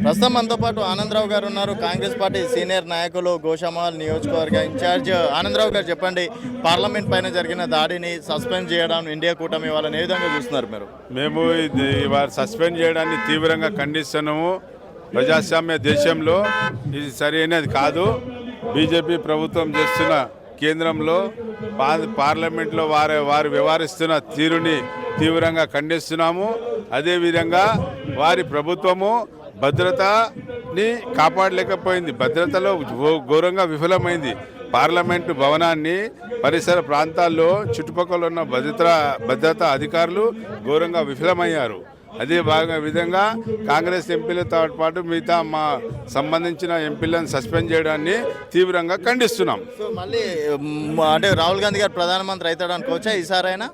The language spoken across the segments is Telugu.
ప్రస్తుతం మనతో పాటు ఆనందరావు గారు ఉన్నారు. కాంగ్రెస్ పార్టీ సీనియర్ నాయకులు, గోషామహల్ నియోజకవర్గ ఇన్ఛార్జ్ ఆనందరావు గారు. చెప్పండి, పార్లమెంట్ పైన జరిగిన దాడిని సస్పెండ్ చేయడం ఇండియా కూటమి వాళ్ళని ఏ విధంగా చూస్తున్నారు మీరు? మేము వారు సస్పెండ్ చేయడాన్ని తీవ్రంగా ఖండిస్తున్నాము. ప్రజాస్వామ్య దేశంలో ఇది సరైనది కాదు. బీజేపీ ప్రభుత్వం చేస్తున్న కేంద్రంలో పార్లమెంట్లో వారు వ్యవహరిస్తున్న తీరుని తీవ్రంగా ఖండిస్తున్నాము. అదేవిధంగా వారి ప్రభుత్వము భద్రతని కాపాడలేకపోయింది, భద్రతలో ఘోరంగా విఫలమైంది. పార్లమెంటు భవనాన్ని పరిసర ప్రాంతాల్లో చుట్టుపక్కల ఉన్న భద్రతా అధికారులు ఘోరంగా విఫలమయ్యారు. అదే విధంగా కాంగ్రెస్ ఎంపీలతో పాటు మిగతా మా సంబంధించిన ఎంపీలను సస్పెండ్ చేయడాన్ని తీవ్రంగా ఖండిస్తున్నాం. సో మళ్ళీ అంటే రాహుల్ గాంధీ గారు ప్రధానమంత్రి అవుతాడు అనుకోవచ్చా ఈసారైనా?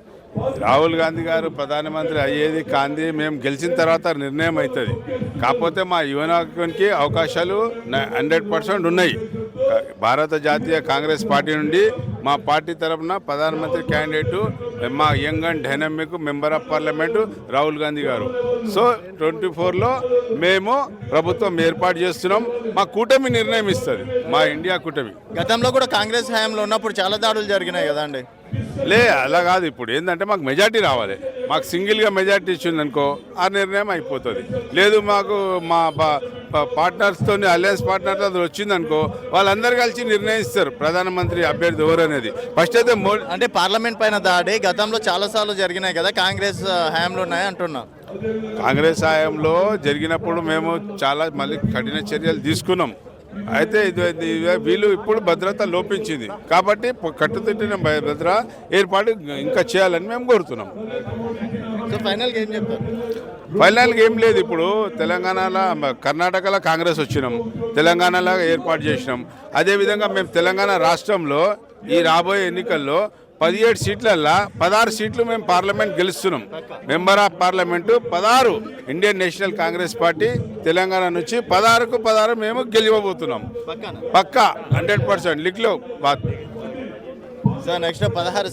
రాహుల్ గాంధీ గారు ప్రధానమంత్రి అయ్యేది కాంది, మేము గెలిచిన తర్వాత నిర్ణయం అవుతుంది. కాకపోతే మా యువనాయకునికి అవకాశాలు 100% ఉన్నాయి. భారత జాతీయ కాంగ్రెస్ పార్టీ నుండి మా పార్టీ తరఫున ప్రధానమంత్రి క్యాండిడేటు మా young and dynamic member of parliament Rahul Gandhi గారు. సో 24లో మేము ప్రభుత్వం ఏర్పాటు చేస్తున్నాం. మా కూటమి నిర్ణయం ఇస్తుంది, మా ఇండియా కూటమి. గతంలో కూడా కాంగ్రెస్ హయాంలో ఉన్నప్పుడు చాలా దాడులు జరిగినాయి కదా అండి? అలా కాదు. ఇప్పుడు ఏంటంటే మాకు మెజార్టీ రావాలి. మాకు సింగిల్గా మెజార్టీ ఇచ్చింది అనుకో ఆ నిర్ణయం అయిపోతుంది. లేదు మాకు మా పార్ట్నర్స్తో అలయన్స్ పార్ట్నర్తో అది వచ్చిందనుకో వాళ్ళందరూ కలిసి నిర్ణయిస్తారు ప్రధానమంత్రి అభ్యర్థి ఎవరు అనేది. ఫస్ట్ అయితే అంటే పార్లమెంట్ పైన దాడి గతంలో చాలాసార్లు జరిగినాయి కదా, కాంగ్రెస్ హయాంలో ఉన్నాయి అంటున్నా. కాంగ్రెస్ హయాంలో జరిగినప్పుడు మేము చాలా మళ్ళీ కఠిన చర్యలు తీసుకున్నాం. అయితే వీళ్ళు ఇప్పుడు భద్రత లోపించింది కాబట్టి కట్టుదిట్టిన భద్రత ఏర్పాటు ఇంకా చేయాలని మేము కోరుతున్నాం. సో ఫైనల్గా ఏం చెప్తారు? ఫైనల్గా ఏం లేదు. ఇప్పుడు తెలంగాణలో కర్ణాటకలో కాంగ్రెస్ వచ్చినాం, తెలంగాణలో ఏర్పాటు చేసినాం. అదేవిధంగా మేము తెలంగాణ రాష్ట్రంలో ఈ రాబోయే ఎన్నికల్లో 17 సీట్లల్లో 16 సీట్లు మేము పార్లమెంట్ గెలుస్తున్నాం. Member of parliament 16 Indian National Congress party Telangana నుంచి 16కు 16 మేము గెలివబోతున్నాం. పక్కా 100% లిక్లో. So next 16